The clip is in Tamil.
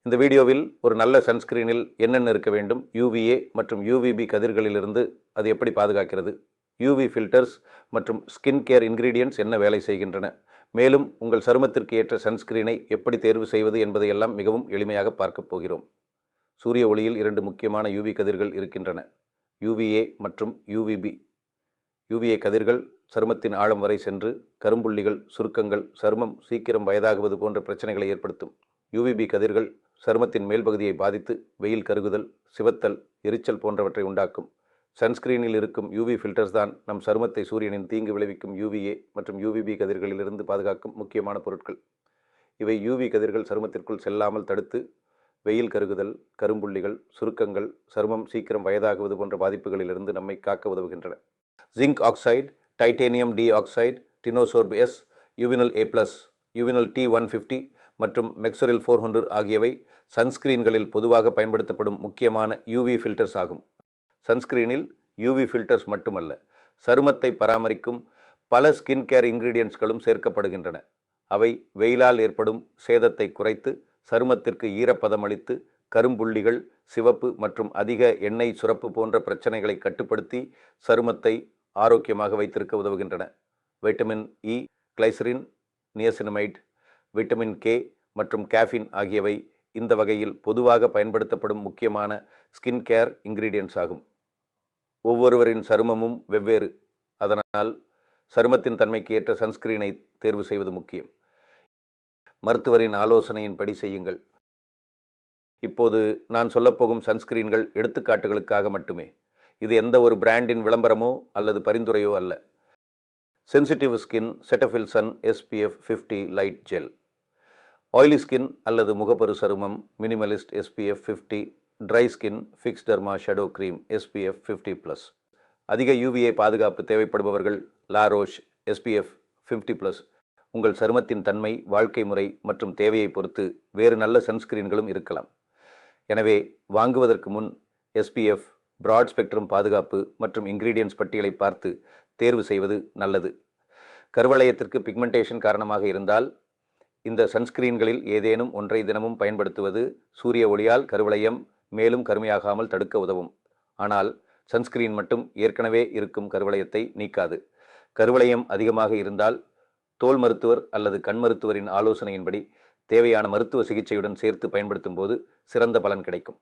இந்த வீடியோவில் ஒரு நல்ல சன்ஸ்கிரீனில் என்னென்ன இருக்க வேண்டும், UVA மற்றும் UVB கதிர்களிலிருந்து அது எப்படி பாதுகாக்கிறது, UV ஃபில்டர்ஸ் மற்றும் ஸ்கின் கேர் இன்கிரீடியன்ட்ஸ் என்ன வேலை செய்கின்றன, மேலும் உங்கள் சருமத்திற்கு ஏற்ற சன்ஸ்கிரீனை எப்படி தேர்வு செய்வது என்பதையெல்லாம் மிகவும் எளிமையாக பார்க்கப் போகிறோம். சூரிய ஒளியில் 2 முக்கியமான UV கதிர்கள் இருக்கின்றன, UVA மற்றும் UVB. UVA கதிர்கள் சருமத்தின் ஆழம் வரை சென்று கரும்புள்ளிகள், சுருக்கங்கள், சருமம் சீக்கிரம் வயதாகுவது போன்ற பிரச்சனைகளை ஏற்படுத்தும். UVB கதிர்கள் சருமத்தின் மேல் பகுதியை பாதித்து வெயில் கருகுதல், சிவத்தல், எரிச்சல் போன்றவற்றை உண்டாக்கும். சன்ஸ்கிரீனில் இருக்கும் UV ஃபில்டர்ஸ் தான் நம் சருமத்தை சூரியனின் தீங்கு விளைவிக்கும் UVA மற்றும் UVB கதிர்களிலிருந்து பாதுகாக்கும் முக்கியமான பொருட்கள். இவை UV கதிர்கள் சருமத்திற்குள் செல்லாமல் தடுத்து வெயில் கருகுதல், கரும்புள்ளிகள், சுருக்கங்கள், சருமம் சீக்கிரம் வயதாகுவது போன்ற பாதிப்புகளிலிருந்து நம்மை காக்க உதவுகின்றன. Zinc oxide, titanium dioxide, Tinosorb S, Uvinul A+, Uvinul T150 மற்றும் மெக்சரில் 400 ஆகியவை சன்ஸ்கிரீன்களில் பொதுவாக பயன்படுத்தப்படும் முக்கியமான UV ஃபில்டர்ஸ் ஆகும். சன்ஸ்கிரீனில் UV ஃபில்டர்ஸ் மட்டுமல்ல, சருமத்தை பராமரிக்கும் பல ஸ்கின் கேர் இன்கிரீடியன்ட்ஸ்களும் சேர்க்கப்படுகின்றன. அவை வெயிலால் ஏற்படும் சேதத்தை குறைத்து சருமத்திற்கு ஈரப்பதம் அளித்து கரும்புள்ளிகள், சிவப்பு மற்றும் அதிக எண்ணெய் சுரப்பு போன்ற பிரச்சனைகளை கட்டுப்படுத்தி சருமத்தை ஆரோக்கியமாக வைத்திருக்க உதவுகின்றன. வைட்டமின் E, கிளைசரின், நியசினமைட், விட்டமின் K மற்றும் கேஃபின் ஆகியவை இந்த வகையில் பொதுவாக பயன்படுத்தப்படும் முக்கியமான ஸ்கின் கேர் இன்கிரீடியன்ட்ஸ் ஆகும். ஒவ்வொருவரின் சருமமும் வெவ்வேறு, அதனால் சருமத்தின் தன்மைக்கு ஏற்ற சன்ஸ்கிரீனை தேர்வு செய்வது முக்கியம். மருத்துவரின் ஆலோசனையின்படி செய்யுங்கள். இப்போது நான் சொல்லப்போகும் சன்ஸ்கிரீன்கள் எடுத்துக்காட்டுகளுக்காக மட்டுமே. இது எந்த ஒரு பிராண்டின் விளம்பரமோ அல்லது பரிந்துரையோ அல்ல. Sensitive skin Cetaphil sun SPF 50 light gel. Oily skin அல்லது முகப்பரு சருமம் minimalist SPF 50. Dry skin Fixderma shadow cream SPF 50+. அதிக UVA பாதுகாப்பு தேவைப்படுபவர்கள் லா ரோஷ் SPF 50+. உங்கள் சருமத்தின் தன்மை, வாழ்க்கை முறை மற்றும் தேவையை பொறுத்து வேறு நல்ல சன்ஸ்கிரீன்களும் இருக்கலாம். எனவே வாங்குவதற்கு முன் SPF, பிராட் ஸ்பெக்ட்ரம் பாதுகாப்பு மற்றும் இன்கிரீடியன்ட்ஸ் பட்டியலை பார்த்து தேர்வு செய்வது நல்லது. கருவளையத்திற்கு பிக்மெண்டேஷன் காரணமாக இருந்தால் இந்த சன்ஸ்கிரீன்களில் ஏதேனும் ஒன்றை தினமும் பயன்படுத்துவது சூரிய ஒளியால் கருவளையம் மேலும் கருமையாகாமல் தடுக்க உதவும். ஆனால் சன்ஸ்கிரீன் மட்டும் ஏற்கனவே இருக்கும் கருவளையத்தை நீக்காது. கருவளையம் அதிகமாக இருந்தால் தோல் மருத்துவர் அல்லது கண் மருத்துவரின் ஆலோசனையின்படி தேவையான மருத்துவ சிகிச்சையுடன் சேர்த்து பயன்படுத்தும் போது சிறந்த பலன் கிடைக்கும்.